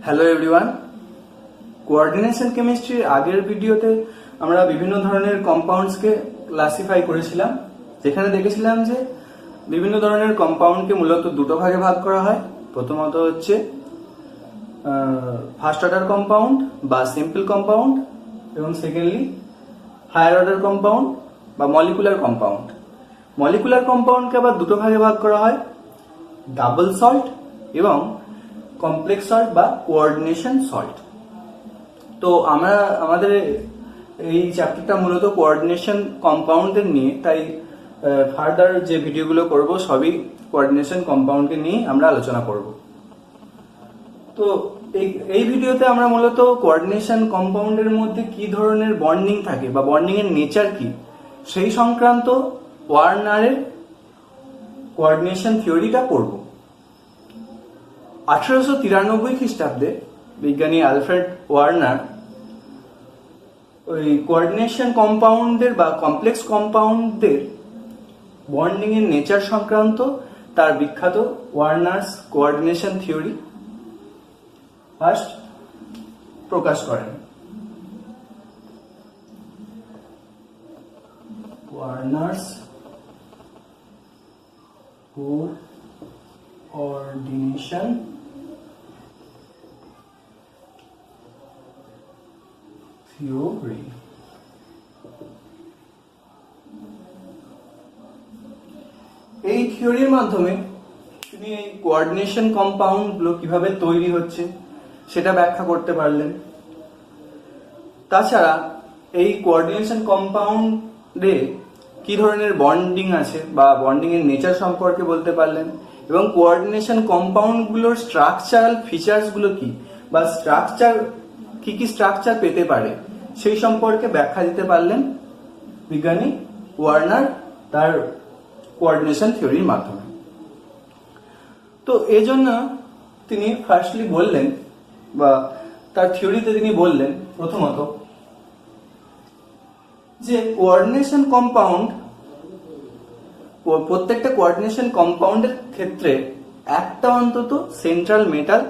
Hello everyone, coordination কেমিস্ট্রির আগের ভিডিওতে আমরা বিভিন্ন ধরনের কম্পাউন্ডসকে ক্লাসিফাই করেছিলাম, যেখানে দেখেছিলাম যে বিভিন্ন ধরনের কম্পাউন্ডকে মূলত দুটো ভাগে ভাগ করা হয়। প্রথমত হচ্ছে ফার্স্ট অর্ডার কম্পাউন্ড বা সিম্পল কম্পাউন্ড, এবং সেকেন্ডলি হায়ার অর্ডার কম্পাউন্ড বা মলিকুলার কম্পাউন্ড। মলিকুলার কম্পাউন্ডকে আবার দুটো ভাগে ভাগ করা হয়, ডাবল সল্ট এবং কমপ্লেক্স সল্ট বা কোঅর্ডিনেশন সল্ট। তো আমরা আমাদের এই চ্যাপ্টারটা মূলত কোঅর্ডিনেশন কম্পাউন্ডদের নিয়ে, তাই ফার্দার যে ভিডিওগুলো করব সবই কোঅর্ডিনেশন কম্পাউন্ডকে নিয়ে আমরা আলোচনা করব। তো এই ভিডিওতে আমরা মূলত কোঅর্ডিনেশন কম্পাউন্ডের মধ্যে কি ধরনের বন্ডিং থাকে বা বন্ডিং এর নেচার কি সেই সংক্রান্ত ওয়ার্নারের কোঅর্ডিনেশন থিওরিটা পড়ব। 1893 খ্রিস্টাব্দে বিজ্ঞানী আলফ্রেড ওয়ার্নার ওই কোঅর্ডিনেশন কম্পাউন্ডের বা কমপ্লেক্স কম্পাউন্ডদের বন্ডিং এর নেচার সংক্রান্ত তার বিখ্যাত ওয়ার্নার্স কোঅর্ডিনেশন থিওরি ফার্স্ট প্রকাশ করেন। ওয়ার্নার্স কোঅর্ডিনেশন থিওরি। এই থিওরির মাধ্যমে তিনি এই কোঅর্ডিনেশন কম্পাউন্ড গুলো কিভাবে তৈরি হচ্ছে সেটা ব্যাখ্যা করতে পারলেন। তাছাড়া এই কোঅর্ডিনেশন কম্পাউন্ডে কি ধরনের বন্ডিং আছে বা বন্ডিং এর নেচার সম্পর্কে বলতে পারলেন, এবং কোঅর্ডিনেশন কম্পাউন্ড গুলোর স্ট্রাকচারাল ফিচার্স গুলো কি বা স্ট্রাকচার কি স্ট্রাকচার পেতে পারে সেই সম্পর্কে ব্যাখ্যা দিতে পারলেন বিজ্ঞানী ওয়ার্নার তার কোঅর্ডিনেশন থিওরির মাধ্যমে। তো এজন্য তিনি ফার্স্টলি বললেন বা তার থিওরিতে তিনি বললেন প্রথমত যে কোঅর্ডিনেশন কম্পাউন্ড, প্রত্যেকটা কোঅর্ডিনেশন কম্পাউন্ডের ক্ষেত্রে একটা অন্তত সেন্ট্রাল মেটাল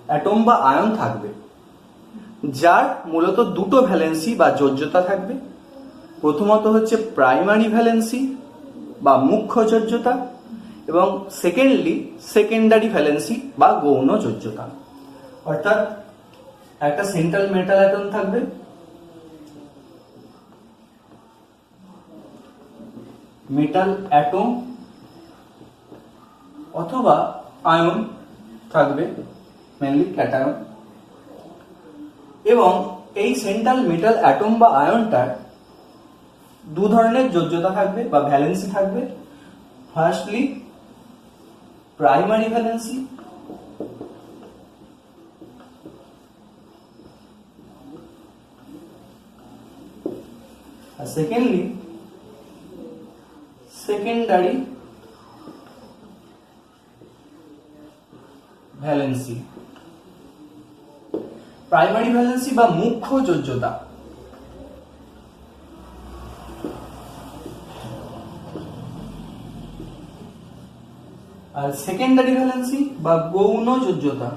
অ্যাটম বা আয়ন থাকবে, যার মূলত দুটো ভ্যালেন্সি বা যোজ্যতা থাকবে। প্রথমত হচ্ছে প্রাইমারি ভ্যালেন্সি বা মুখ্য যোজ্যতা, এবং সেকেন্ডলি সেকেন্ডারি ভ্যালেন্সি বা গৌণ যোজ্যতা। অর্থাৎ একটা সেন্ট্রাল মেটাল অ্যাটম থাকবে, মেটাল অ্যাটম অথবা আয়ন থাকবে, মেনলি ক্যাটায়ন, এবং এই সেন্ট্রাল মেটাল অ্যাটম বা আয়নটার দু ধরনের যোজ্যতা থাকবে বা ভ্যালেন্সি থাকবে। ফার্স্টলি প্রাইমারি ভ্যালেন্সি আর secondly secondary valency. Primary valency বা মুখ্য যোজ্যতা আর সেকেন্ডারি ভ্যালেন্সি বা গৌণ যোজ্যতা।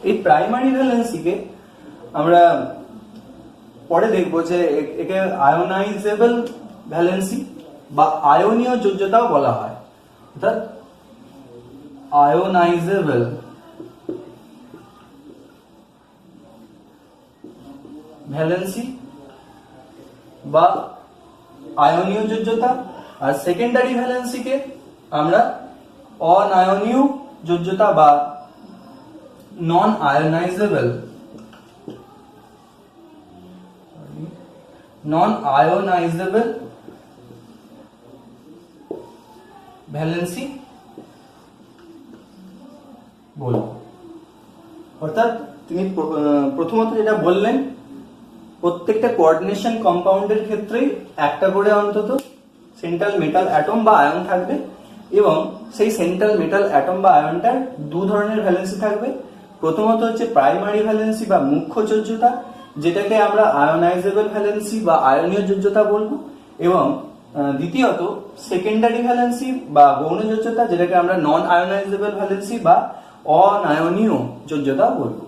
এই প্রাইমারি ভ্যালেন্সিকে আমরা পরে দেখবো যে একে আয়োনাইজেবল ভ্যালেন্সি বা আয়নীয় যোজ্যতাও বলা হয়। অর্থাৎ আয়োনাইজেবল ভ্যালেন্সি বা আয়নীয় যোজ্যতা, আর সেকেন্ডারি ভ্যালেন্সিকে আমরা অনায়নীয় যোজ্যতা বা নন আয়োনাইজেবল ভ্যালেন্সি বলব। অর্থাৎ তিনি প্রথমত যেটা বললেন, প্রত্যেকটা কোঅর্ডিনেশন কম্পাউন্ডের ক্ষেত্রেই একটা করে অন্তত সেন্ট্রাল মেটাল অ্যাটম বা আয়ন থাকবে, এবং সেই সেন্ট্রাল মেটাল অ্যাটম বা আয়নটার দু ধরনের ভ্যালেন্সি থাকবে, প্রথমত হচ্ছে প্রাইমারি ভ্যালেন্সি বা মুখ্য যোজ্যতা, যেটাকে আমরা আয়োনাইজেবল ভ্যালেন্সি বা আয়নীয় যোজ্যতা বলবো, এবং দ্বিতীয়ত সেকেন্ডারি ভ্যালেন্সি বা গৌণ যোজ্যতা, যেটাকে আমরা নন আয়োনাইজেবল ভ্যালেন্সি বা অনায়নীয় যোজ্যতা বলবো।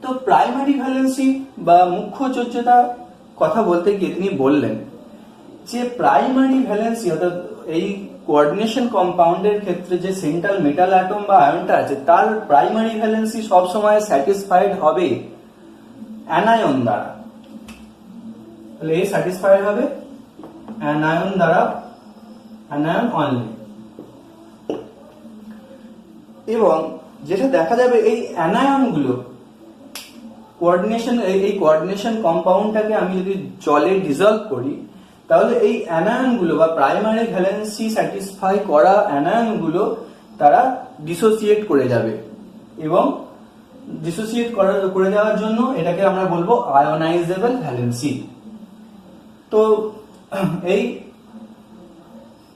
তো প্রাইমারি ভ্যালেন্সি বা মুখ্য যোজ্যতা কথা বলতে গিয়ে তিনি বললেন যে প্রাইমারি ভ্যালেন্সি অর্থাৎ এই কোঅর্ডিনেশন কম্পাউন্ডের ক্ষেত্রে যে সেন্ট্রাল মেটাল অ্যাটম বা আয়নটা আছে তার প্রাইমারি ভ্যালেন্সি সবসময় স্যাটিসফাইড হবে অ্যানায়ন দ্বারা। তাহলে এই স্যাটিসফাইড হবে অ্যানায়ন দ্বারা, অ্যানায়ন অনলি। এবং যেটা দেখা যাবে এই অ্যানায়নগুলো কোঅর্ডিনেশন কম্পাউন্ডটাকে আমি যদি জলে ডিজলভ করি, তাহলে এই অ্যানায়নগুলো বা প্রাইমারি ভ্যালেন্সি স্যাটিসফাই করা অ্যানায়নগুলো তারা ডিসোসিয়েট করে যাবে, এবং ডিসোসিয়েট করে যাওয়ার জন্য এটাকে আমরা বলবো আয়োনাইজেবল ভ্যালেন্সি। তো এই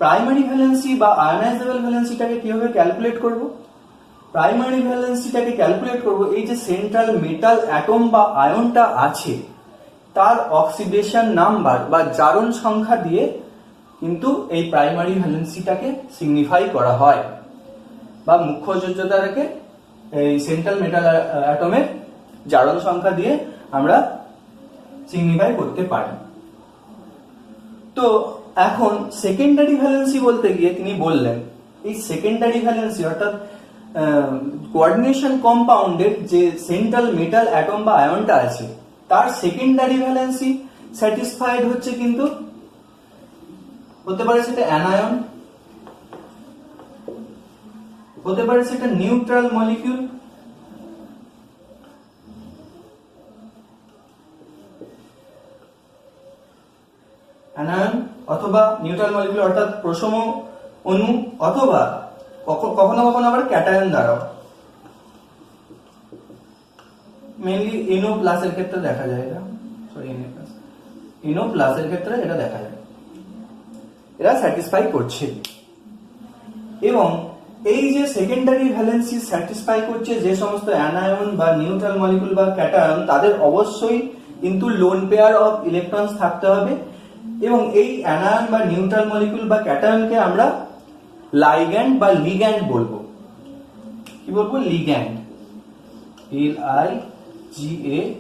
প্রাইমারি ভ্যালেন্সি বা আয়োনাইজেবল ভ্যালেন্সিটাকে কিভাবে ক্যালকুলেট করব? প্রাইমারি ভ্যালেন্সিটাকে ক্যালকুলেট করব এই যে সেন্ট্রাল মেটাল অ্যাটম বা আয়নটা আছে তার অক্সিডেশন নাম্বার বা জারণ সংখ্যা দিয়ে কিন্তু এই প্রাইমারি ভ্যালেন্সিটাকে সিগনিফাই করা হয়, বা মুখ্য যোজ্যতাটাকে এই সেন্ট্রাল মেটাল অ্যাটমের জারণ সংখ্যা দিয়ে আমরা সিগনিফাই করতে পারি। তো এখন সেকেন্ডারি ভ্যালেন্সি বলতে গিয়ে তিনি বললেন এই সেকেন্ডারি ভ্যালেন্সি অর্থাৎ কোঅর্ডিনেশন কম্পাউন্ডের যে সেন্ট্রাল মেটাল অ্যাটম বা আয়নটা আছে তার সেকেন্ডারি ভ্যালেন্সি স্যাটিসফাইড হচ্ছে কিন্তু হতে পারে সেটা অ্যানায়ন, হতে পারে সেটা নিউট্রাল মলিকিউল, অ্যানায়ন অথবা নিউট্রাল মলিকিউল অর্থাৎ প্রশম অণু, অথবা কখনো কখনো আবার ক্যাটায়ন দ্বারাও। মেইনলি NO প্লাসের ক্ষেত্রে দেখা যায় এটা, NO প্লাসের ক্ষেত্রে এটা দেখা যায়, এরা স্যাটিসফাই করছে। এবং এই যে সেকেন্ডারি ভ্যালেন্সি স্যাটিসফাই করছে যে সমস্ত অ্যানায়ন বা নিউট্রাল মলিকিউল বা ক্যাটায়ন, তাদের অবশ্যই কিন্তু লোন পেয়ার অফ ইলেকট্রনস থাকতে হবে, এবং এই অ্যানায়ন বা নিউট্রাল মলিকিউল বা ক্যাটায়নকে আমরা লাইগ্যান্ড বা লিগ্যান্ড বলবো। কি বলবো? Ligand, LIGAND।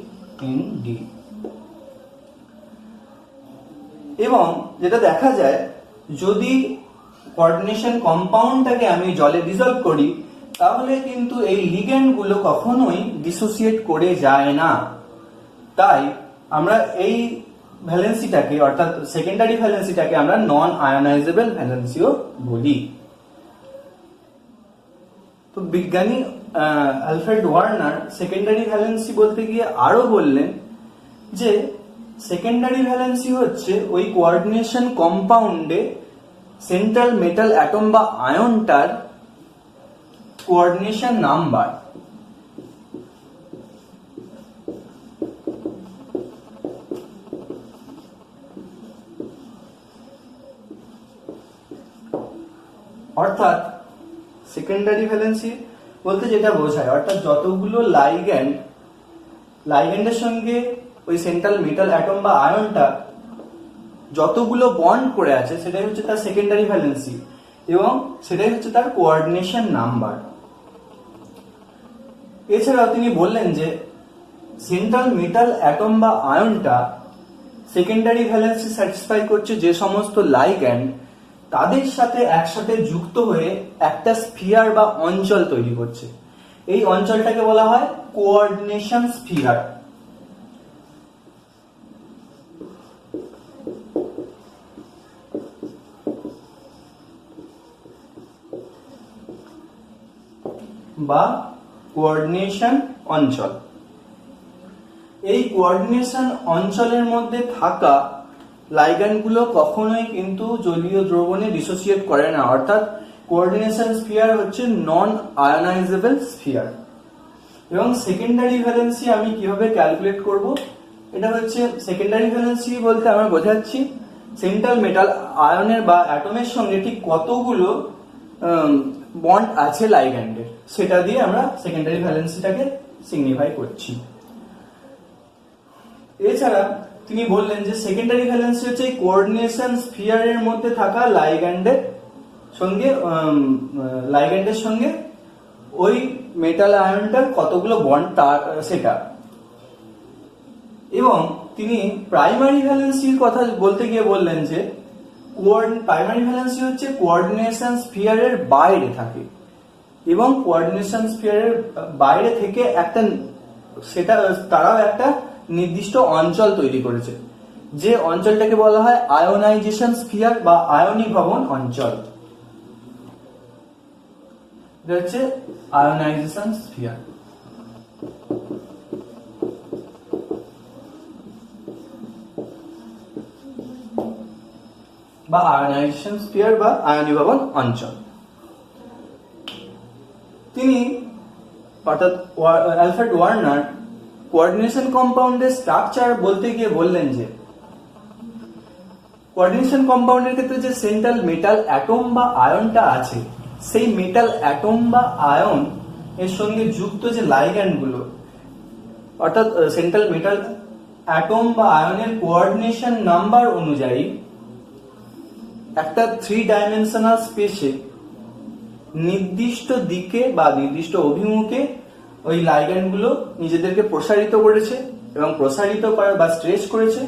এবং যেটা দেখা যায় যদি কোঅর্ডিনেশন কম্পাউন্ডটাকে আমি জলে ডিসলভ করি তাহলে কিন্তু এই লিগ্যান্ড গুলো কখনোই ডিসোসিয়েট করে যায় না। তাই আমরা এই ভ্যালেন্সিটাকে অর্থাৎ সেকেন্ডারি ভ্যালেন্সিটাকে আমরা নন আয়োনাইজেবল ভ্যালেন্সিও বলি। তো বিজ্ঞানী অ্যালফ্রেড ওয়ার্নার সেকেন্ডারি ভ্যালেন্সি বলতে গিয়ে আরো বললেন যে সেকেন্ডারি ভ্যালেন্সি হচ্ছে ওই কোঅর্ডিনেশন কম্পাউন্ডে সেন্ট্রাল মেটাল অ্যাটম বা আয়নটার কোঅর্ডিনেশন নাম্বার। অর্থাৎ সেকেন্ডারি ভ্যালেন্সি বলতে যেটা বোঝায় অর্থাৎ যতগুলো লাইগ্যান্ডের সঙ্গে ওই সেন্ট্রাল মেটাল অ্যাটম বা আয়নটা যতগুলো বন্ড করে আছে সেটাই হচ্ছে তার সেকেন্ডারি ভ্যালেন্সি, এবং সেটাই হচ্ছে তার কোঅর্ডিনেশন নাম্বার। এছাড়াও তিনি বললেন যে সেন্ট্রাল মেটাল অ্যাটম বা আয়নটা সেকেন্ডারি ভ্যালেন্সি স্যাটিসফাই করছে যে সমস্ত লাইগ্যান্ড তাদের সাথে একসাথে যুক্ত হয়ে একটা স্ফিয়ার বা অঞ্চল তৈরি করছে। এই অঞ্চলটাকে বলা হয় কোঅর্ডিনেশন স্ফিয়ার। বা কোঅর্ডিনেশন অঞ্চল। এই কোঅর্ডিনেশন অঞ্চলের মধ্যে থাকা লাইগ্যান্ডগুলো কখনোই কিন্তু জলীয় দ্রবণে ডিসোসিয়েট করে না, অর্থাৎ কোঅর্ডিনেশন স্ফিয়ার হচ্ছে নন আয়োনাইজেবল স্ফিয়ার। এবং সেকেন্ডারি ভ্যালেন্সি আমি কিভাবে ক্যালকুলেট করব? এটা হচ্ছে সেকেন্ডারি ভ্যালেন্সি বলতে আমরা বোঝাচ্ছি সেন্ট্রাল মেটাল আয়নের বা অ্যাটমের সঙ্গে ঠিক কতগুলো বন্ড আছে লাইগ্যান্ডের, সেটা দিয়ে আমরা সেকেন্ডারি ভ্যালেন্সিটাকে সিগনিফাই করছি। এছাড়া তিনি বললেন যে সেকেন্ডারি ভ্যালেন্সি হচ্ছে এই কোঅর্ডিনেশন স্ফিয়ারের মধ্যে থাকা লাইগ্যান্ডের সঙ্গে ওই মেটাল আয়নটার কতগুলো বন্ড তার সেটা। এবং তিনি প্রাইমারি ভ্যালেন্সির কথা বলতে গিয়ে বললেন যে প্রাইমারি ভ্যালেন্সি হচ্ছে কোঅর্ডিনেশন স্ফিয়ারের বাইরে থাকে, এবং কোঅর্ডিনেশন স্ফিয়ারের বাইরে থেকে তারাও একটা নির্দিষ্ট অঞ্চল তৈরি করেছে, যে অঞ্চলটাকে বলা হয় আয়োনাইজেশন স্ফিয়ার বা আয়নীভবন অঞ্চল। এটা হচ্ছে আয়োনাইজেশন স্ফিয়ার। বা আয়োনাইজেশন স্ফিয়ার বা আয়নীভবন অঞ্চল। তিনি অর্থাৎ অ্যালফ্রেড ওয়ার্নার কোঅর্ডিনেশন কম্পাউন্ডের স্ট্রাকচার বলতে গিয়ে বললেন যে কোঅর্ডিনেশন কম্পাউন্ডের ক্ষেত্রে যে সেন্ট্রাল মেটাল অ্যাটম বা আয়নটা আছে, সেই মেটাল অ্যাটম বা আয়ন এর সঙ্গে যুক্ত যে লাইগ্যান্ড গুলো, অর্থাৎ সেন্ট্রাল মেটাল অ্যাটম বা আয়নের কোঅর্ডিনেশন নাম্বার অনুযায়ী একটা 3 ডাইমেনশনাল স্পেসে নির্দিষ্ট দিকে বা নির্দিষ্ট অভিমুখে ওই লাইগ্যান্ড গুলো নিজেদেরকে প্রসারিত করেছে, এবং প্রসারিত করা বা স্ট্রেচ করেছে,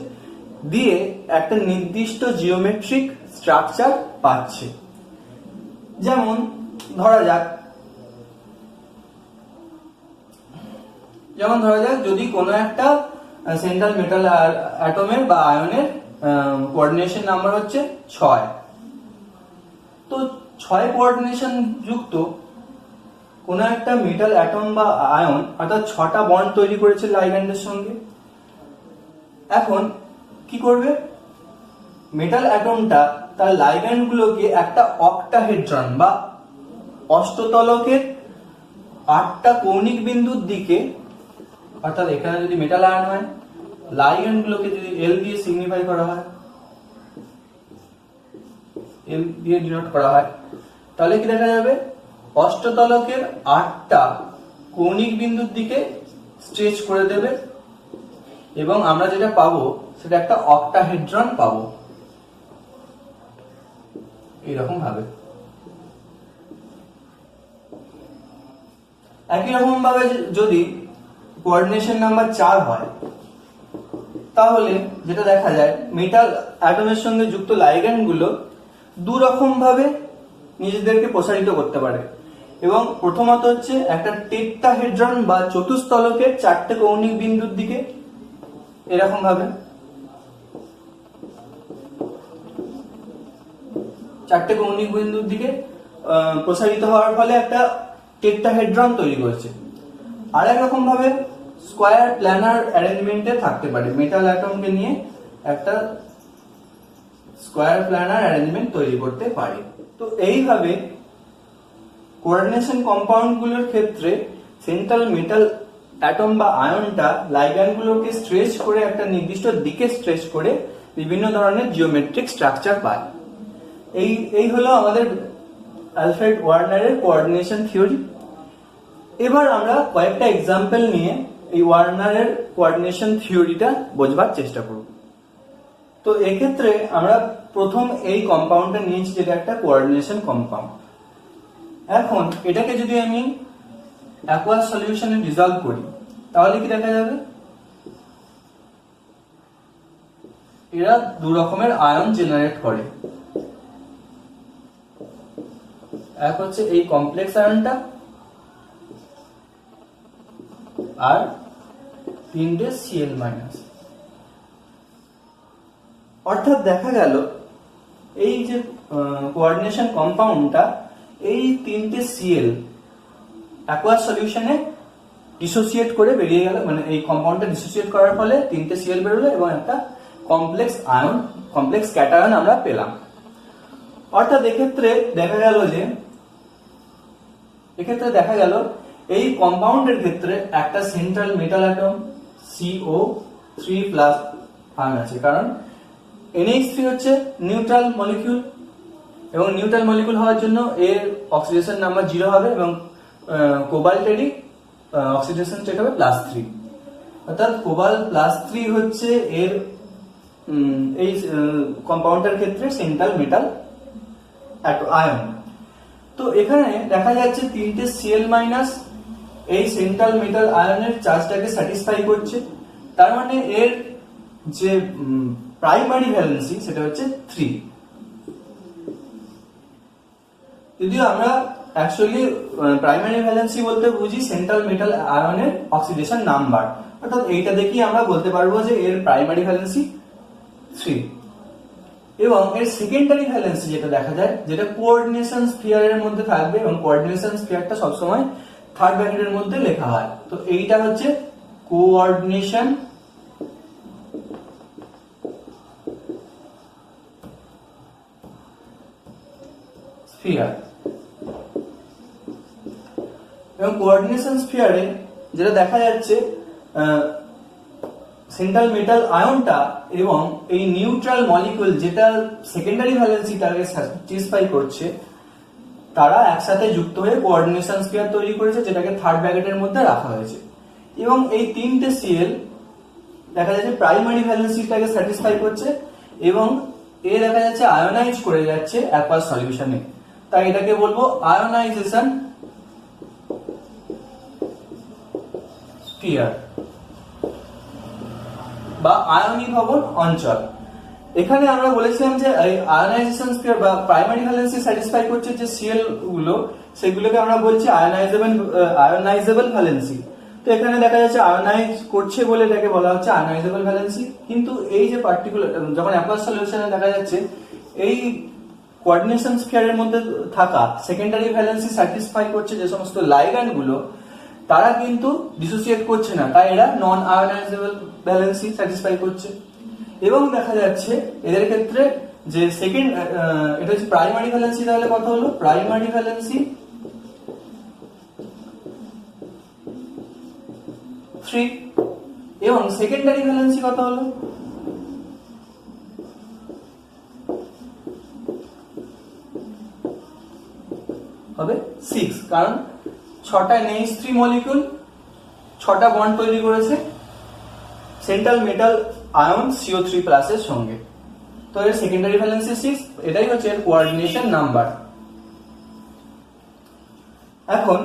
দিয়ে একটা নির্দিষ্ট জিওমেট্রিক স্ট্রাকচার পাচ্ছে। যেমন ধরা যাক যদি কোনো একটা সেন্ট্রাল মেটাল অ্যাটমের বা আয়নের কোঅর্ডিনেশন নাম্বার হচ্ছে 6, তো 6 কোঅর্ডিনেশন যুক্ত কোনো একটা মেটাল অ্যাটম বা আয়ন অর্থাৎ 6টা বন্ড তৈরি করেছে লাইগ্যান্ডের সঙ্গে। এখন কি করবে, মেটাল অ্যাটমটা তার লাইগ্যান্ড গুলোকে একটা অক্টাহেড্রন বা অষ্টতলকের 8টা কৌণিক বিন্দুর দিকে, অর্থাৎ এখানে যদি মেটাল আয়ন হয়, লাইগ্যান্ড গুলোকে যদি এল দিয়ে সিগনিফাই করা হয়, এল দিয়ে ডিনোট করা হয়, তাহলে কি দেখা যাবে, অষ্টতলকের 8টা কৌণিক বিন্দুর দিকে স্ট্রেচ করে দেবে, এবং আমরা যেটা পাবো সেটা একটা অক্টাহেড্রন পাবো এইরকম ভাবে। একই রকম ভাবে যদি কোঅর্ডিনেশন নাম্বার 4 হয়, তাহলে যেটা দেখা যায় মেটাল অ্যাটমের সঙ্গে যুক্ত লাইগ্যান্ড গুলো দু রকম ভাবে নিজেদেরকে প্রসারিত করতে পারে। এবং প্রথমত হচ্ছে একটা টেট্রাহেড্রন বা চতুস্তলকের 4টে কৌণিক বিন্দুর দিকে এরকম ভাবে, 4টে কৌণিক বিন্দুর দিকে প্রসারিত হওয়ার ফলে একটা টেট্রাহেড্রন তৈরি করছে। আর একরকম ভাবে স্কয়ার প্ল্যানার অ্যারেঞ্জমেন্টে থাকতে পারে, মেটাল অ্যাটমকে নিয়ে একটা স্কয়ার প্ল্যানার অ্যারেঞ্জমেন্ট তৈরি করতে পারে। তো এইভাবে কোঅর্ডিনেশন কম্পাউন্ড গুলোর ক্ষেত্রে সেন্ট্রাল মেটাল অ্যাটম বা আয়নটা লাইগ্যান্ড গুলোকে স্ট্রেচ করে একটা নির্দিষ্ট দিকে স্ট্রেচ করে বিভিন্ন ধরনের জিওমেট্রিক স্ট্রাকচার পায়। এই হলো আমাদের অ্যালফ্রেড ওয়ার্নারের কোঅর্ডিনেশন থিওরি। এবার আমরা কয়েকটা এক্সাম্পল নিয়ে এই ওয়ার্নারের কোঅর্ডিনেশন থিওরিটা বোঝবার চেষ্টা করব। তো এক্ষেত্রে আমরা প্রথম এই কম্পাউন্ডটা নিয়েছি, যেটা একটা কোঅর্ডিনেশন কম্পাউন্ড। এখন এটাকে যদি আমি অ্যাকুয়াস সলিউশনে ডিসলভ করি, তাহলে কি দেখা যাবে, এরা দু রকমের আয়ন জেনারেট করে। এক হচ্ছে এই কমপ্লেক্স আয়নটা, আর 3টে Cl-। অর্থাৎ দেখা গেল এই যে কোঅর্ডিনেশন কম্পাউন্ডটা, এই 3টে Cl অ্যাকুয়াস সলিউশনে ডিসোসিয়েট করে বেরিয়ে গেল, মানে এই কম্পাউন্ডটা ডিসোসিয়েট করার ফলে 3টে Cl বেরোলো এবং একটা কমপ্লেক্স আয়ন, কমপ্লেক্স ক্যাটায়ন আমরা পেলাম। অর্থাৎ এক্ষেত্রে দেখা গেল এই কম্পাউন্ডের ক্ষেত্রে একটা central metal atom CO3+ ion আছে, কারণ NH3 হচ্ছে নিউট্রাল মলিকিউল, এবং নিউট্রাল মলিকুল হওয়ার জন্য এর অক্সিডেশন নাম্বার 0 হবে এবং কোবাল্টেরই অক্সিডেশন স্টেট হবে +3। অর্থাৎ কোবাল্ট +3 হচ্ছে এর এই কম্পাউন্ডের ক্ষেত্রে সেন্ট্রাল মেটাল আয়ন। তো এখানে দেখা যাচ্ছে তিনটে Cl- এই সেন্ট্রাল মেটাল আয়নের চার্জটাকে স্যাটিসফাই করছে, তার মানে এর যে প্রাইমারি ভ্যালেন্সি সেটা হচ্ছে 3। যদিও আমরা অ্যাকচুয়ালি প্রাইমারি ভ্যালেন্সি বলতে বুঝি সেন্ট্রাল মেটাল আয়নের অক্সিডেশন নাম্বার, অর্থাৎ এইটা দেখেই আমরা বলতে পারবো যে এর প্রাইমারি ভ্যালেন্সি 3। এবং এর সেকেন্ডারি ভ্যালেন্সি যেটা দেখা যায়, যেটা কোঅর্ডিনেশন স্ফিয়ারের মধ্যে থাকবে এবং কোঅর্ডিনেশন স্ফিয়ারটা সবসময় থার্ড ব্র্যাকেটের মধ্যে লেখা হয়। তো এইটা হচ্ছে কোঅর্ডিনেশন স্ফিয়ার। এবং কোঅর্ডিনেশন স্ফিয়ারে যেটা দেখা যাচ্ছে সেন্ট্রাল মেটাল আয়নটা এবং এই নিউট্রাল মলিকুল যেটা সেকেন্ডারি ভ্যালেন্সিটাকে স্যাটিসফাই করছে, তারা একসাথে যুক্ত হয়ে কোঅর্ডিনেশন স্ফিয়ার তৈরি করেছে, যেটাকে থার্ড ব্র্যাকেটের মধ্যে রাখা হয়েছে। এবং এই তিনটে Cl দেখা যাচ্ছে প্রাইমারি ভ্যালেন্সিটাকে স্যাটিসফাই করছে এবং এ দেখা যাচ্ছে আয়োনাইজ করে যাচ্ছে অ্যাকুয়াস সলিউশনে, তাই এটাকে বলবো আয়োনাইজেশন স্ফিয়ার বা আয়নীভবন অঞ্চল। এখানে আমরা বলেছিলাম যে আয়োনাইজেশন স্ফিয়ার বা প্রাইমারি ভ্যালেন্সি স্যাটিসফাই করছে যে Cl গুলো, সেগুলোকে আমরা বলছি আয়োনাইজেবল ভ্যালেন্সি। তো এখানে দেখা যাচ্ছে আয়োনাইজ করছে বলে এটাকে বলা হচ্ছে আয়োনাইজেবল ভ্যালেন্সি। কিন্তু এই যে পার্টিকুলার যখন অ্যাকুয়াস সলিউশনে দেখা যাচ্ছে এই কোঅর্ডিনেশন স্ফিয়ারের মধ্যে থাকা সেকেন্ডারি ভ্যালেন্সি স্যাটিসফাই করছে যে সমস্ত লাইগ্যান্ড গুলো, তারা কিন্তু ডিসোসিয়েট করছে না, তাই এরা নন আয়োনাইজেবল ভ্যালেন্সি স্যাটিসফাই করছে। এবং দেখা যাচ্ছে এদের ক্ষেত্রে যে সেকেন্ড এটা হচ্ছে প্রাইমারি ভ্যালেন্সি, তাহলে কত হলো প্রাইমারি ভ্যালেন্সি 3 এবং সেকেন্ডারি ভ্যালেন্সি কত হলো হবে 6, কারণ 6টা NH3 মলিকুল 6টা বন্ড তৈরি করেছে সেন্ট্রাল মেটাল আয়ন CO3+ এর সঙ্গে। তো এর সেকেন্ডারি ভ্যালেন্সি 6, এটাই হচ্ছে এর কোঅর্ডিনেশন নাম্বার। এখন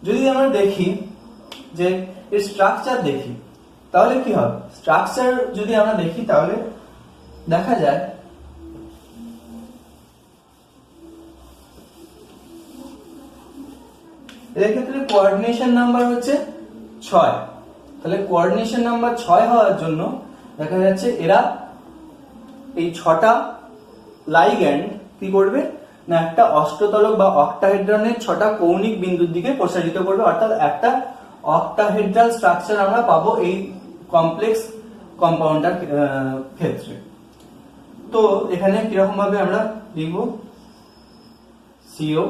যদি আমরা দেখি যে এর স্ট্রাকচার দেখি, তাহলে কি হবে? স্ট্রাকচার যদি আমরা দেখি তাহলে দেখা যায় এর ক্ষেত্রে কোঅর্ডিনেশন নাম্বার হচ্ছে 6। তাহলে কোঅর্ডিনেশন নাম্বার 6 হওয়ার জন্য দেখা যাচ্ছে এরা এই 6টা লাইগ্যান্ড কি করবে না, একটা অষ্টতলক বা অক্টাহেড্রনের 6টা কৌণিক বিন্দুর দিকে প্রসারিত করবে, অর্থাৎ একটা অক্টাহেড্রাল স্ট্রাকচার আমরা পাবো এই কমপ্লেক্স কম্পাউন্ডের ক্ষেত্রে। তো এখানে কিরকম ভাবে আমরা লিখব, CO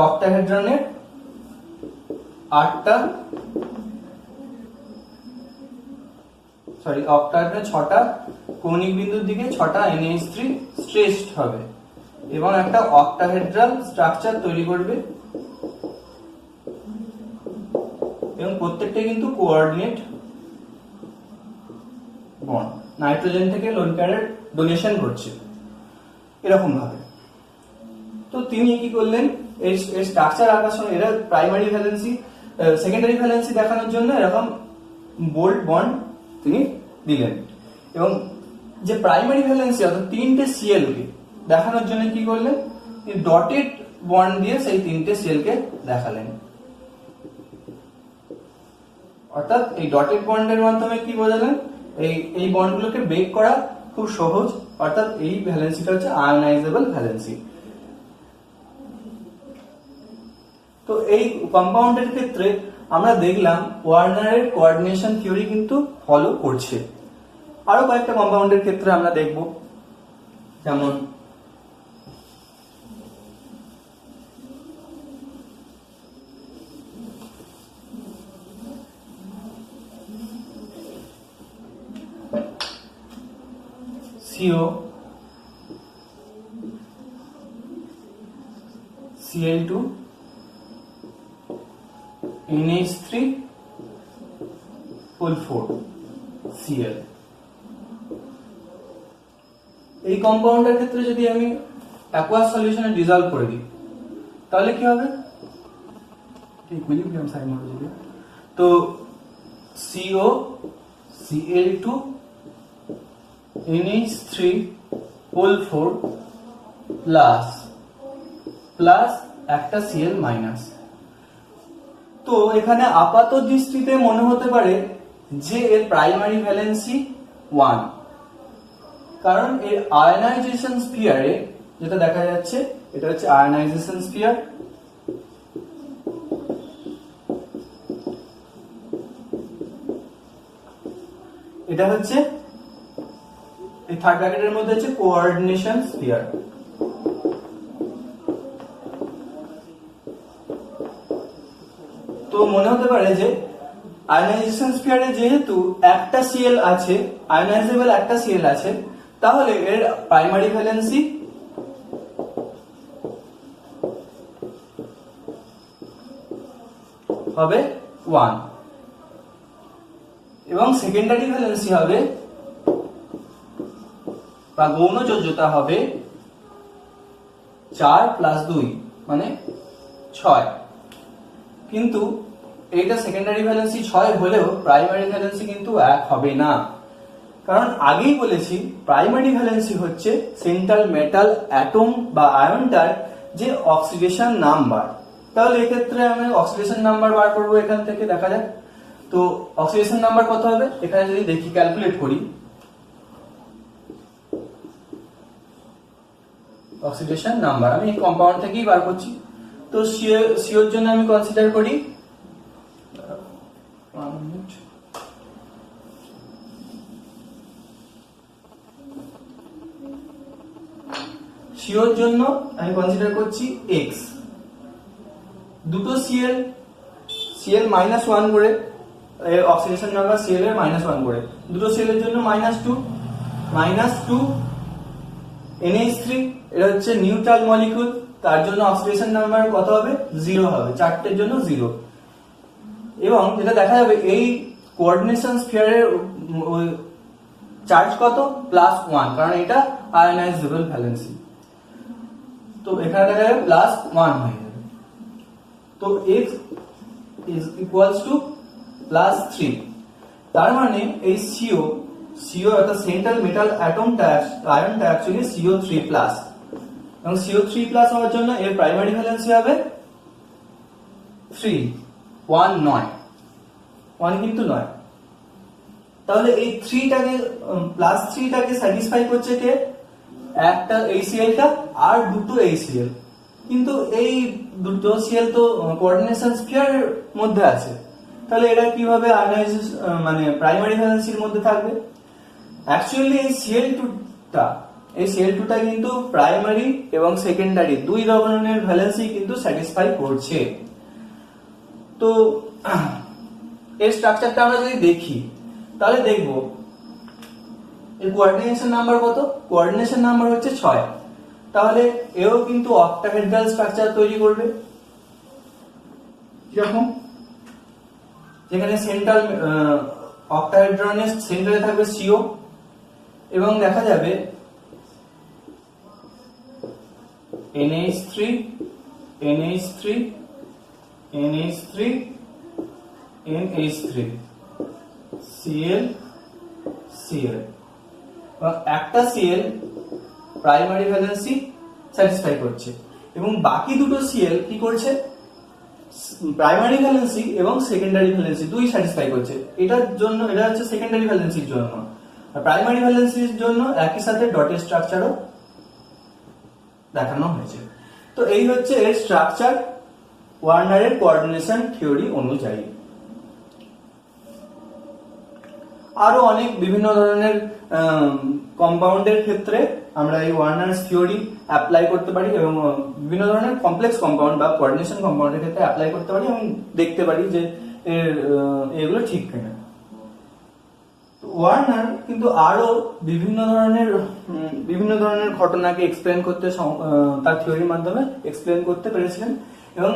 অক্টাহেড্রনের 6টা কৌণিক বিন্দুর দিকে 6টা NH3 স্ট্রেচড হবে এবং একটা অক্টাহেড্রাল স্ট্রাকচার তৈরি করবে এবং প্রত্যেকটা কিন্তু কোঅর্ডিনেট বন্ড, নাইট্রোজেন থেকে লোন পেয়ারের ডোনেশন করছে এরকম ভাবে। তো তিনি কি করলেন, এই স্ট্রাকচার আঁকার সময় এরা প্রাইমারি ভ্যালেন্সি সেকেন্ডারি ভ্যালেন্সি দেখানোর জন্য এরকম বোল্ড বন্ড তিনি দিলেন এবং যে প্রাইমারি ভ্যালেন্সি অর্থাৎ তিনটে Cl কে দেখানোর জন্য কি করলেন, ডটেড বন্ড দিয়ে সেই তিনটে Cl কে দেখালেন। অর্থাৎ এই ডটেড বন্ডের মাধ্যমে কি বোঝালেন, এই বন্ডগুলোকে ব্রেক করা খুব সহজ, অর্থাৎ এই ভ্যালেন্সিটা হচ্ছে আয়োনাইজেবল ভ্যালেন্সি। তো এই কম্পাউন্ডের ক্ষেত্রে আমরা দেখলাম ওয়ার্নারের কোঅর্ডিনেশন থিওরি কিন্তু ফলো করছে। আরো কয়েকটা কম্পাউন্ডের ক্ষেত্রে আমরা দেখব, যেমন CO Cl2 NH3 ফুল 4 Cl। এই কম্পাউন্ডের ক্ষেত্রে যদি আমি অ্যাকুয়াস সলিউশনে ডিসলভ করে দিই তাহলে কি হবে, ইকুইলিব্রিয়াম সাইন হবে। তো CO Cl2 NH3 whole 4 plus একটা Cl মাইনাস। তো এখানে আপাত দৃষ্টিতে মনে হতে পারে যে এর প্রাইমারি ভ্যালেন্সি 1, কারণ এর আয়নাইজেশন স্ফিয়ারে যেটা দেখা যাচ্ছে এটা হচ্ছে আয়নাইজেশন স্ফিয়ার, এটা হচ্ছে এই থার্ড ব্র্যাকেটের মধ্যে হচ্ছে কোঅর্ডিনেশন স্ফিয়ার। তো মনে হতে পারে যে আয়নাইজেশন স্ফিয়ারে যেহেতু একটা Cl আছে, আয়নাইজেবল একটা Cl আছে, তাহলে এর প্রাইমারি ভ্যালেন্সি হবে 1 এবং সেকেন্ডারি ভ্যালেন্সি হবে বা গৌণ যোজ্যতা হবে 4 প্লাস 2 মানে 6। কিন্তু এইটা সেকেন্ডারি ভ্যালেন্সি 6 হলেও প্রাইমারি ভ্যালেন্সি কিন্তু 1 হবে না, কারণ আগেই বলেছি প্রাইমারি ভ্যালেন্সি হচ্ছে সেন্ট্রাল মেটাল অ্যাটম বা আয়নটার যে অক্সিডেশন নাম্বার। তাহলে এক্ষেত্রে আমি অক্সিডেশন নাম্বার বার করবো, এখান থেকে দেখা যাক। তো অক্সিডেশন নাম্বার কত হবে, এখানে যদি দেখি ক্যালকুলেট করি, অক্সিডেশন নাম্বার আমি এই কম্পাউন্ড থেকেই বার করছি। তো সিওর জন্য আমি কনসিডার করি সিওর জন্য আমি কনসিডার করছি x, দুটো Cl মাইনাস 1 করে, অক্সিডেশন নাম্বার Cl এর মাইনাস 1 করে, দুটো Cl এর জন্য -2 NH3, এটা হচ্ছে নিউট্রাল মলিকিউল, তার জন্য অক্সিডেশন নাম্বার কত হবে, 0 হবে, চারটের জন্য 0। এবং যেটা দেখা যাবে এই কোঅর্ডিনেশন স্ফিয়ারের চার্জ কত, +1, কারণ এটা আয়নাইজেবল ভ্যালেন্সি। তো এখানে দেখা যাবে +1 হয়ে যাবে। তো x is equals to +3, তার মানে এই CO অর্থাৎ সেন্ট্রাল মেটাল অ্যাটমটা আয়নটা অ্যাকচুয়ালি CO3+, এবং CO3+ হওয়ার জন্য এর প্রাইমারি ভ্যালেন্সি হবে 3, 1 নয়, 1 কিন্তু নয়। তাহলে এই 3টাকে +3টাকে স্যাটিসফাই করছে কে, একটা HCl আর দুটো HCl, কিন্তু এই দুটো Cl তো কোঅর্ডিনেশন স্ফিয়ারের মধ্যে আছে, তাহলে এটা কিভাবে আয়নাইজেশন মানে প্রাইমারি ভ্যালেন্সির মধ্যে থাকবে। অ্যাকচুয়ালি এই Cl2টা কিন্তু প্রাইমারি এবং সেকেন্ডারি দুই ধরনের ভ্যালেন্সি কিন্তু স্যাটিসফাই করছে। তো এর স্ট্রাকচারটা আমরা যদি দেখি তাহলে দেখব এর কোঅর্ডিনেশন নাম্বার কত, কোঅর্ডিনেশন নাম্বার হচ্ছে 6, তাহলে এও কিন্তু অক্টাহেড্রাল স্ট্রাকচার তৈরি করবে, কিরকম, যেখানে সেন্ট্রাল অক্টাহেড্রনের সেন্টারে থাকবে CO এবং দেখা যাবে NH3 NH3 NH3 NH3 Cl Cl, একটা Cl প্রাইমারি ভ্যালেন্সি স্যাটিসফাই করছে এবং বাকি দুটো Cl কি করছে, প্রাইমারি ভ্যালেন্সি এবং সেকেন্ডারি ভ্যালেন্সি দুই স্যাটিসফাই করছে। এটার জন্য এটা হচ্ছে সেকেন্ডারি ভ্যালেন্সির জন্য, আর প্রাইমারি ভ্যালেন্সির জন্য একই সাথে ডটের স্ট্রাকচারও দেখানো হয়েছে। তো এই হচ্ছে এর স্ট্রাকচার ওয়ার্নারের কোঅর্ডিনেশন থিওরি অনুযায়ী। আরো অনেক বিভিন্ন ধরনের কম্পাউন্ডের ক্ষেত্রে আমরা এই ওয়ার্নার্স থিওরি অ্যাপ্লাই করতে পারি এবং বিভিন্ন ধরনের কমপ্লেক্স কম্পাউন্ড বা কোঅর্ডিনেশন কম্পাউন্ডের ক্ষেত্রে অ্যাপ্লাই করতে পারি এবং দেখতে পারি যে এগুলো ঠিক কিনা। ওয়ার্নার কিন্তু আরো বিভিন্ন ধরনের ঘটনাকে এক্সপ্লেন করতে তার থিওরির মাধ্যমে এক্সপ্লেন করতে পেরেছিলেন এবং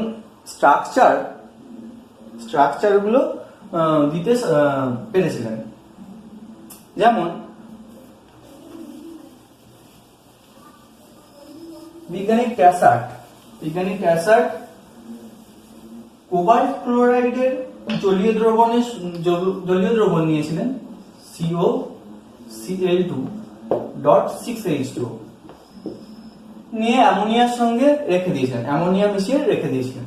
স্ট্রাকচারগুলো দিতে পেরেছিলেন। যেমন বিজ্ঞানী ট্যাসার্ট কোবাল্ট ক্লোরাইডের জলীয় দ্রবণ নিয়েছিলেন COCl2.6H2 নিয়ে অ্যামোনিয়ার সঙ্গে অ্যামোনিয়া মিশিয়ে রেখে দিয়েছিলেন।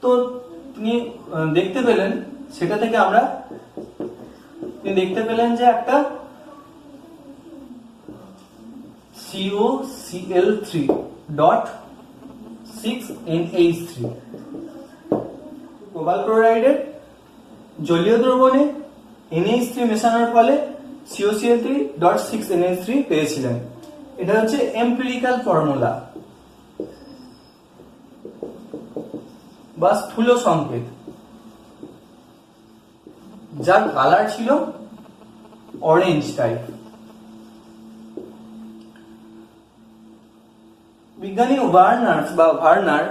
তো তিনি দেখতে পেলেন, সেটা থেকে তিনি দেখতে পেলেন যে একটা COCl3.6NH3 কোবাল্ট ক্লোরাইডের জলীয় দ্রবণে NH3 মেশানোর ফলে COCl3.6NH3 পেয়েছিলেন। এটা হচ্ছে এম্পিরিক্যাল ফর্মুলা বা স্থূল সংকেত, যার কালার ছিল অরেঞ্জ টাইপ। বিজ্ঞানী ভার্নার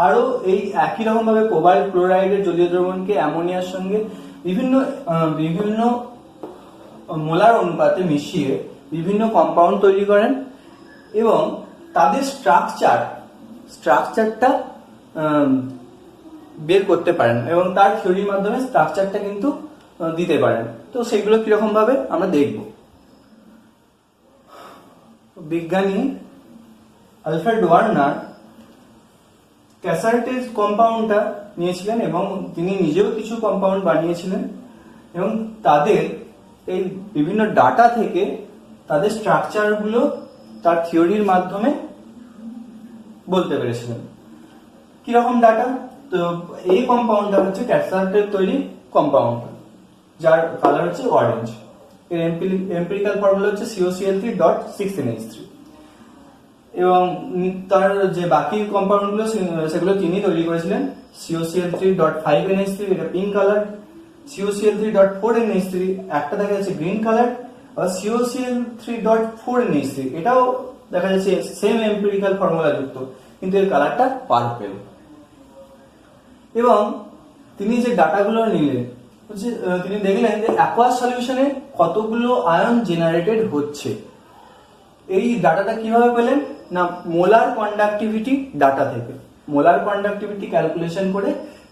আরো এই একই রকম ভাবে কোবাল্ট ক্লোরাইডের জলীয় দ্রবণকে অ্যামোনিয়ার সঙ্গে বিভিন্ন মোলার অনুপাতে মিশিয়ে বিভিন্ন কম্পাউন্ড তৈরি করেন এবং তাদের স্ট্রাকচারটা বের করতে পারেন এবং তার থিওরির মাধ্যমে স্ট্রাকচারটা কিন্তু দিতে পারেন। তো সেগুলো কিরকম ভাবে আমরা দেখব। বিজ্ঞানী আলফ্রেড ওয়ার্নার ট্যাসার্টের কম্পাউন্ডটা নিয়েছিলেন এবং তিনি নিজেও কিছু কম্পাউন্ড বানিয়েছিলেন এবং তাদের এই বিভিন্ন ডাটা থেকে তাদের স্ট্রাকচারগুলো তার থিওরির মাধ্যমে বলতে পেরেছিলেন। কিরকম ডাটা? তো এই কম্পাউন্ডটা হচ্ছে ট্যাসার্টের তৈরি কম্পাউন্ড, যার কালার হচ্ছে অরেঞ্জ। এর এম্পিরিক্যাল ফর্মুলা হচ্ছে COCl3.6NH3 এবং তার যে বাকি কম্পাউন্ডগুলো সেগুলো তিনি তৈরি করেছিলেন। COCl3.5NH3 এটা পিঙ্ক কালার, COCl3.4NH3 একটা দেখা যাচ্ছে গ্রিন কালার, আর COCl3.4NH3 এটাও দেখা যাচ্ছে সেম এম্পিরিক্যাল ফর্মুলা যুক্ত, কিন্তু এর কালারটা পার্পল। এবং তিনি যে ডাটাগুলো নিলেন, তিনি দেখলেন যে অ্যাকোয়াস সলিউশনে কতগুলো আয়ন জেনারেটেড হচ্ছে। এই ডাটাটা কিভাবে পেলেন? না, মোলার কন্ডাক্টিভিটি ডাটা থেকে মোলার কন্ডাক্টিভিটি ক্যালকুলেশন করে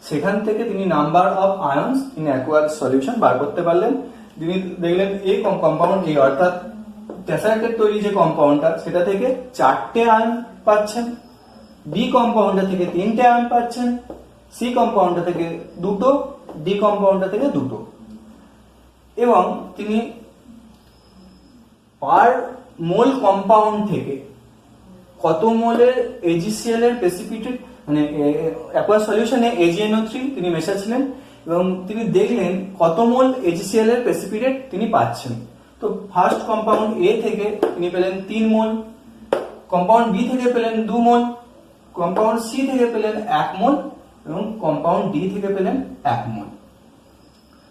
সেখান থেকে তিনি number of ions in aqueous solution বার করতে পারলেন। তিনি দেখলেন এই কম্পাউন্ড অর্থাৎ ট্যাসার্টের তৈরি যে কম্পাউন্ডটা সেটা থেকে 4টে আয়ন পাচ্ছেন, বি কম্পাউন্ডটা থেকে 3টে আয়ন পাচ্ছেন, সি কম্পাউন্ডটা থেকে 2টো, ডি কম্পাউন্ডটা থেকে 2টো। এবং তিনি পার মোল কম্পাউন্ড থেকে কত মোলের AgCl এর প্রেসিপিটেট মানে অ্যাকোয়াস সলিউশনে AgNO3 তিনি মেশাচ্ছিলেন এবং তিনি দেখলেন কত মোল AgCl এর প্রেসিপিটেট তিনি পাচ্ছেন। তো ফার্স্ট কম্পাউন্ড A থেকে তিনি পেলেন 3 মোল, কম্পাউন্ড B থেকে পেলেন 2 মোল, কম্পাউন্ড C থেকে পেলেন 1 মোল এবং কম্পাউন্ড D থেকে পেলেন 1 মোল।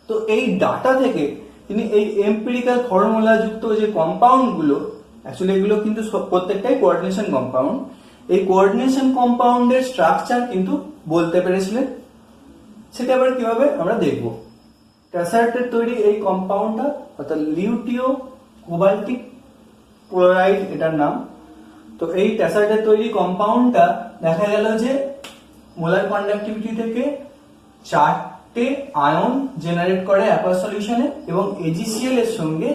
তো এই ডাটা থেকে তিনি এই এম্পিরিক্যাল ফর্মুলা যুক্ত যে কম্পাউন্ডগুলো, অ্যাকচুয়ালি এগুলো কিন্তু প্রত্যেকটাই কোঅর্ডিনেশন কম্পাউন্ড, এই কোঅর্ডিনেশন কম্পাউন্ডের স্ট্রাকচার কিন্তু বলতে পেরেছিলেন। সেটা আবার কিভাবে আমরা দেখব। ট্যাসার্টের তৈরি এই কম্পাউন্ডটা অর্থাৎ লিউটিও কোবাল্টিক ক্লোরাইড এটার নাম। তো এই ট্যাসার্টের তৈরি কম্পাউন্ডটা দেখা গেল যে মোলার কন্ডাক্টিভিটি থেকে 4টে আয়ন জেনারেট করে অ্যাকোয়াস সলিউশনে এবং AgCl এর সঙ্গে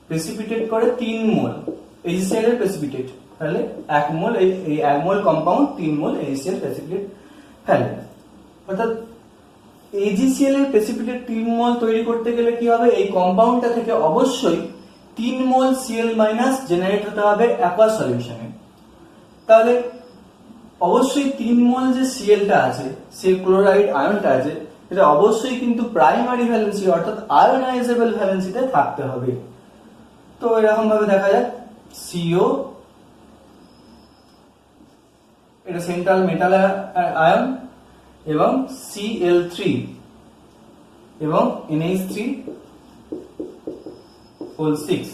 প্রেসিপিটেট করে 3 মোল AgCl এর প্রেসিপিটেট, তাহলে 1 মোল এই 1 মোল কম্পাউন্ড 3 মোল AgCl প্রেসিপিটেট ফেলে। অর্থাৎ AgCl এর প্রেসিপিটেট 3 মোল তৈরি করতে গেলে কি হবে? এই কম্পাউন্ডটা থেকে অবশ্যই 3 মোল Cl- জেনারেট হতে হবে অ্যাকোয়াস সলিউশনে। তাহলে অবশ্যই 3 মোল যে Cl-টা আছে, সে ক্লোরাইড আয়নটা আছে, এটা অবশ্যই কিন্তু প্রাইমারি ভ্যালেন্সি অর্থাৎ আয়নাইজেবল ভ্যালেন্সিতে থাকতে হবে। তো এরকম ভাবে দেখা যায় CO, এটা সেন্ট্রাল মেটাল আয়ন, এবং Cl3 এবং NH3 6।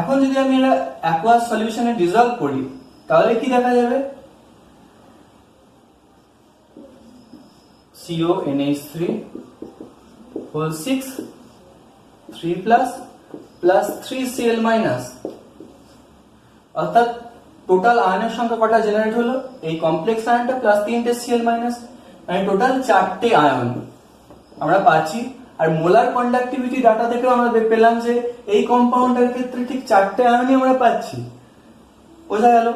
এখন যদি আমি এটা অ্যাকুয়াস সলিউশনে ডিসলভ করি তাহলে কি দেখা যাবে? CONH3 6 3 3Cl মাইনাস, অর্থাৎ টোটাল আয়নের সংখ্যা কটা জেনারেট হলো? এই কমপ্লেক্স আয়নটা প্লাস 3টে Cl মাইনাস, মানে টোটাল 4টে আয়ন আমরা পাচ্ছি। আর মোলার কন্ডাক্টিভিটি ডাটা থেকেও আমরা পেলাম যে এই কম্পাউন্ডের ক্ষেত্রে ঠিক 4টে আয়নই আমরা পাচ্ছি। বোঝা গেল?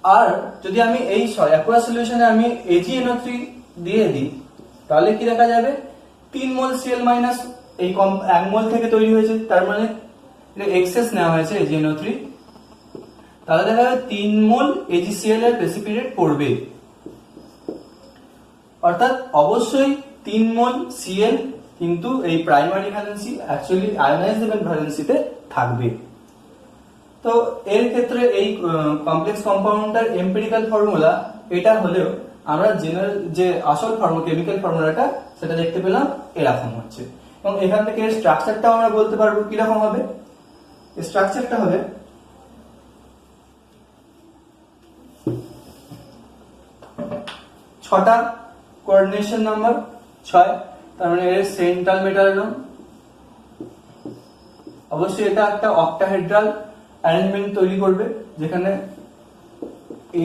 আর যদি আমি এই অ্যাকুয়াস সলিউশনে আমি AgNO3 দিয়ে দিই তাহলে কি দেখা যাবে? 3 মোল Cl মাইনাস এই 1 মোল থেকে তৈরি হয়েছে, তার মানে এটা এক্সেস নেওয়া হয়েছে AgNO3, তাহলে দেখা যাবে 3 মোল AgCl এর প্রেসিপিটেট পড়বে। অর্থাৎ অবশ্যই 3 মোল Cl কিন্তু এই প্রাইমারি ভ্যালেন্সি অ্যাকচুয়ালি আয়োনাইজেবল ভ্যালেন্সিতে থাকবে। তো এর ক্ষেত্রে এই কমপ্লেক্স কম্পাউন্ডটার এম্পিরিক্যাল ফর্মুলা এটা হলেও আমরা জেনারেল যে আসল কেমিক্যাল ফর্মুলাটা সেটা দেখতে পেলাম এরকম হচ্ছে। এবং এখান থেকে এর স্ট্রাকচারটাও আমরা বলতে পারবো কিরকম হবে। স্ট্রাকচারটা হবে ছটা কোঅর্ডিনেশন নাম্বার 6, তার মানে এর সেন্ট্রাল মেটাল এলম। অবশ্যই এটা একটা অক্টাহেড্রাল অ্যারেঞ্জমেন্ট তৈরি করবে যেখানে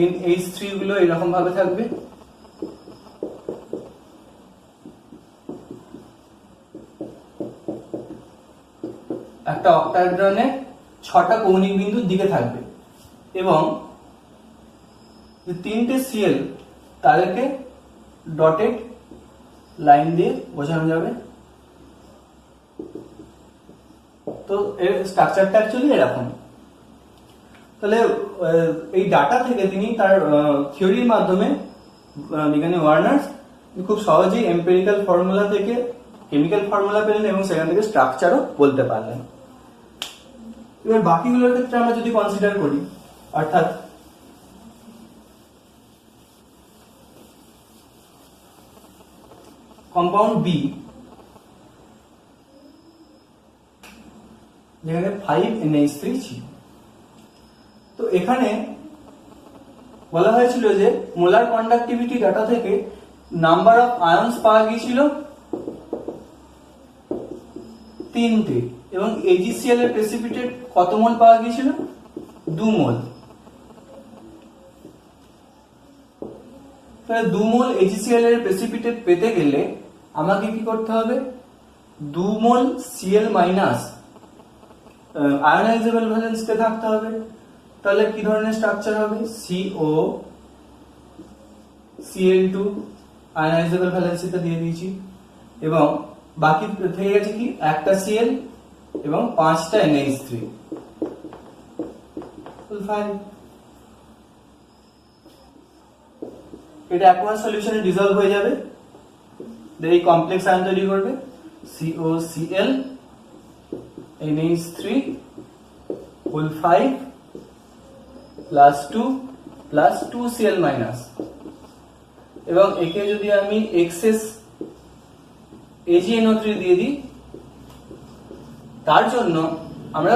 NH3 গুলো এরকম ভাবে থাকবে। একটা অক্টাহেড্রনে 6টা কৌণিক বিন্দুর দিকে থাকবে এবং যে 3টে Cl তাদেরকে ডটেড লাইন দিয়ে বোঝানো যাবে। তো এর স্ট্রাকচারটা অ্যাকচুয়ালি এরকম। তাহলে এই ডাটা থেকে তিনি তার থিওরির মাধ্যমে বিজ্ঞানী ওয়ার্নার্স খুব সহজেই এম্পিরিক্যাল ফর্মুলা থেকে কেমিক্যাল ফর্মুলা পেলেন এবং সেখান থেকে স্ট্রাকচারও বলতে পারলেন। এবার বাকিগুলোর ক্ষেত্রে আমরা যদি কনসিডার করি, অর্থাৎ কম্পাউন্ড বি যেখানে 5NH3 ছিল, তো এখানে বলা হয়েছিল যে মোলার কন্ডাক্টিভিটি ডাটা থেকে নাম্বার অফ আয়নস পাওয়া গিয়েছিল 3টে এবং AgCl এর প্রেসিপিটেট কত মোল পাওয়া গিয়েছিল? 2 মোল। তাহলে 2 মোল AgCl এর প্রেসিপিটেট পেতে গেলে আমাকে কি করতে হবে? 2 মোল Cl মাইনাস আয়োনাইজেবল ভ্যালেন্সিতে থাকতে হবে। তাহলে কি ধরনের স্ট্রাকচার হবে? COCl2 আয়োনাইজেবল ভ্যালেন্সিতে দিয়ে দিয়েছি এবং বাকি থেকে গেছে কি? একটা Cl এবং 5টা NH3। এটা অ্যাকুয়াস সলিউশনে ডিসলভ হয়ে যাবে, এই কমপ্লেক্স আয়ন তৈরি করবে COCl NH3 whole 5 plus 2 plus 2Cl minus, এবং একে যদি আমি এক্সেস AgNO3 দিয়ে দিই তার জন্য আমরা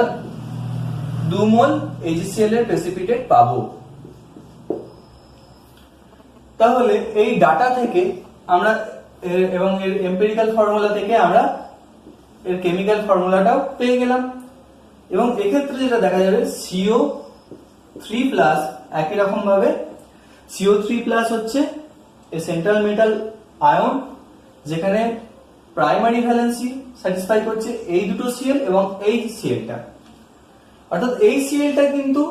2 মোল AgCl এর প্রেসিপিটেট পাবো। তাহলে এই ডাটা থেকে আমরা এবং এর এম্পিরিক্যাল ফর্মুলা থেকে আমরা এর কেমিক্যাল ফর্মুলাটাও পেয়ে গেলাম। এবং এক্ষেত্রে যেটা দেখা যাবে CO3+ একই রকম ভাবে CO3+ হচ্ছে এই সেন্ট্রাল মেটাল আয়ন যেখানে প্রাইমারি ভ্যালেন্সি স্যাটিসফাই করছে এই দুটো Cl এবং এই Clটা, অর্থাৎ এই Clটা কিন্তু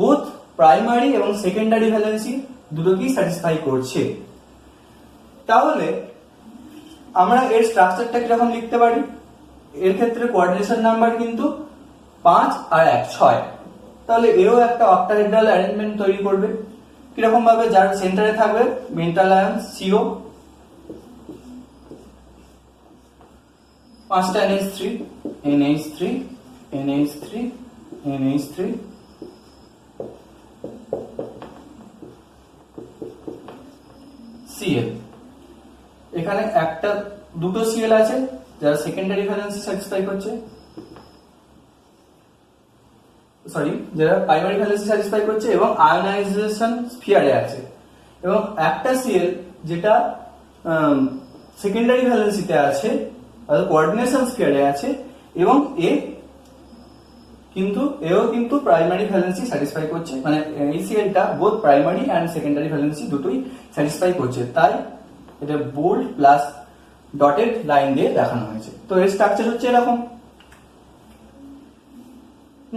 বোথ প্রাইমারি এবং সেকেন্ডারি ভ্যালেন্সি দুটোকেই স্যাটিসফাই করছে। তাহলে আমরা এর স্ট্রাকচারটা কিরকম লিখতে পারি? এর ক্ষেত্রে কোঅর্ডিনেশন নাম্বার কিন্তু 5 আর 1 6, তাহলে এও একটা অক্টাহেড্রাল অ্যারেঞ্জমেন্ট তৈরি করবে কিরকম ভাবে? যার সেন্টারে থাকবে মেটাল আয়ন CO, 5টা NH3 NH3 NH3 NH3 Cl, এখানে দুটো Cl AgCl আছে যারা সেকেন্ডারি ভ্যালেন্সি স্যাটিসফাই করছে, যারা প্রাইমারি ভ্যালেন্সি স্যাটিসফাই করছে এবং আয়োনাইজেশন স্ফিয়ারে আছে, এবং একটা Cl যেটা সেকেন্ডারি ভ্যালেন্সিতে আছে অর্থাৎ কোঅর্ডিনেশন স্ফিয়ারে আছে, এবং এও কিন্তু প্রাইমারি ভ্যালেন্সি স্যাটিসফাই করছে, মানে এই Clটা both primary and secondary valency দুটোই স্যাটিসফাই করছে, তাই এটা বোল্ড প্লাস ডটেড লাইন দিয়ে দেখানো হয়েছে। তো এর স্ট্রাকচার হচ্ছে এরকম।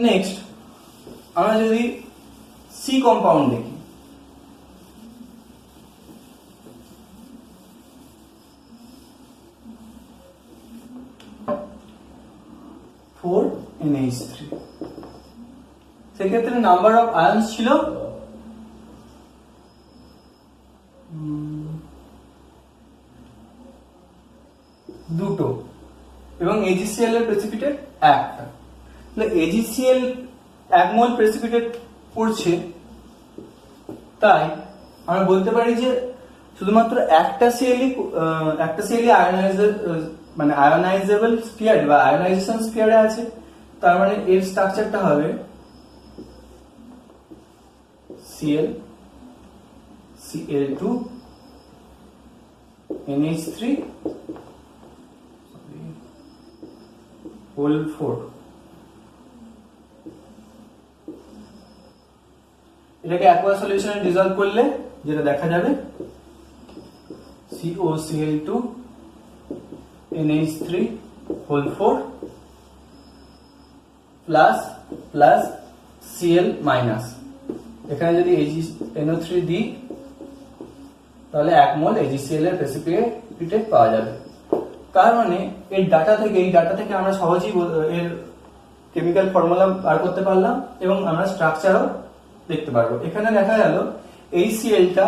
নেক্সট আমরা যদি সি কম্পাউন্ড দেখি, NH3, সেক্ষেত্রে নাম্বার অফ আয়ন্স ছিল 2 এবং AgCl এর প্রেসিপিটেট 1টা। তাহলে AgCl 1 মোল প্রেসিপিটেট করছে, তাই আমরা বলতে পারি যে শুধুমাত্র একটা Cl মানে আয়োনাইজেবল স্ফিয়ার বা আয়োনাইজেশন স্ফিয়ারে আছে, তার মানে এর স্ট্রাকচারটা হবে Cl, Cl2, NH3, হোল 4। এটাকে অ্যাকোয়া সলিউশনে ডিসলভ করলে যেটা দেখা যাবে COCl2, NH3, whole 4 plus Cl minus, এখানে যদি NO3 দিই তাহলে 1 মোল AgCl এর প্রেসিপিটেট পাওয়া যাবে। তার মানে এই ডাটা থেকে আমরা সহজেই এর কেমিক্যাল ফর্মুলা বার করতে পারলাম এবং আমরা স্ট্রাকচারও দেখতে পারবো। এখানে দেখা গেল এই Clটা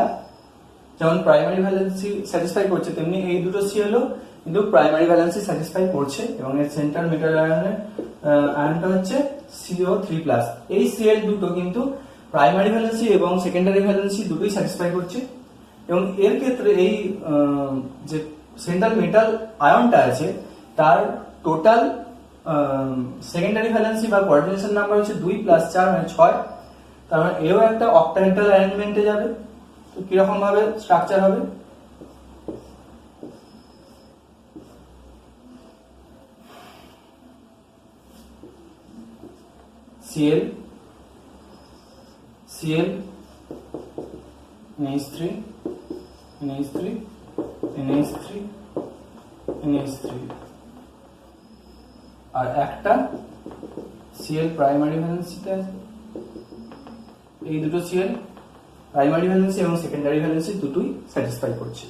যেমন প্রাইমারি ভ্যালেন্সি স্যাটিসফাই করছে, তেমনি এই দুটো Clও কিন্তু প্রাইমারি ভ্যালেন্সি স্যাটিসফাই করছে, এবং এর সেন্ট্রাল মেটাল আয়নটা হচ্ছে CO3+। এই Cl দুটো কিন্তু প্রাইমারি ভ্যালেন্সি এবং সেকেন্ডারি ভ্যালেন্সি দুটোই স্যাটিসফাই করছে, এবং এর ক্ষেত্রে এই যে সেন্ট্রাল মেটাল আয়নটা আছে তার টোটাল সেকেন্ডারি ভ্যালেন্সি বা কোঅর্ডিনেশন নাম্বার হচ্ছে 2 + 4 মানে 6। তার মানে এও একটা অক্টাহেড্রাল অ্যারেঞ্জমেন্টে যাবে। তো কিরকম ভাবে স্ট্রাকচার হবে, Cl, NH3, আর একটা Cl প্রাইমারি ভ্যালেন্সিতে আছে। এই দুটো Cl প্রাইমারি ভ্যালেন্সি এবং সেকেন্ডারি ভ্যালেন্সি দুটোই স্যাটিসফাই করছে।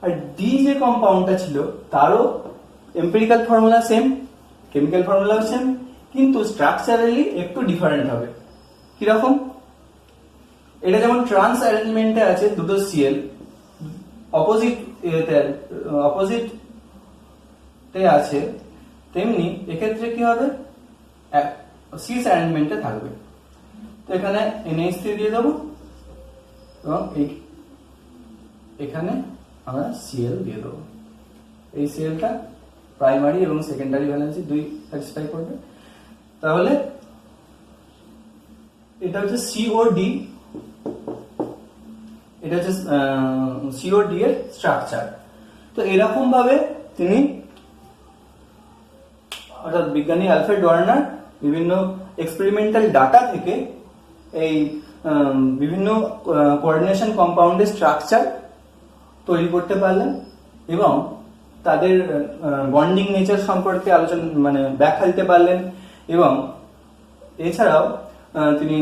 আর ডি যে কম্পাউন্ডটা ছিল তারও এম্পিরিক্যাল ফর্মুলা সেম, কেমিক্যাল ফর্মুলাও সেম, কিন্তু স্ট্রাকচারালি একটু ডিফারেন্ট হবে। কিরকম, এটা যেমন ট্রান্স অ্যারেঞ্জমেন্টে আছে দুটো Cl অপোজিটে আছে, তেমনি এক্ষেত্রে কি হবে সিস অ্যারেঞ্জমেন্টে থাকবে। তো এখানে NH3 দিয়ে দেবো এবং এখানে আমরা Cl দিয়ে দেবো। এই Clটা প্রাইমারি এবং সেকেন্ডারি ভ্যালেন্সি দুই স্যাটিসফাই করবে। তাহলে এটা হচ্ছে COD, এটা হচ্ছে COD এর স্ট্রাকচার। তো এরকম ভাবে তিনি অর্থাৎ বিজ্ঞানী অ্যালফ্রেড ওয়ার্নার বিভিন্ন এক্সপেরিমেন্টাল ডাটা থেকে এই বিভিন্ন কোঅর্ডিনেশন কম্পাউন্ডের স্ট্রাকচার তৈরি করতে পারলেন এবং তাদের বন্ডিং নেচার সম্পর্কে ব্যাখ্যা দিতে পারলেন, এবং এছাড়াও তিনি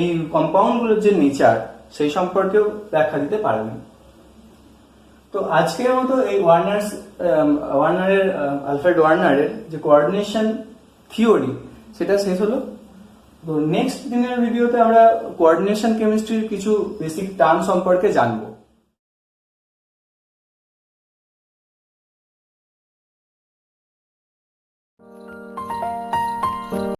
এই কম্পাউন্ডগুলোর যে নেচার সেই সম্পর্কেও ব্যাখ্যা দিতে পারবেন। তো আজকের মতো এই আলফ্রেড ওয়ার্নারের যে কোঅর্ডিনেশন থিওরি সেটা শেষ হলো। তো নেক্সট দিনের ভিডিওতে আমরা কোঅর্ডিনেশন কেমিস্ট্রির কিছু বেসিক টার্ম সম্পর্কে জানবো।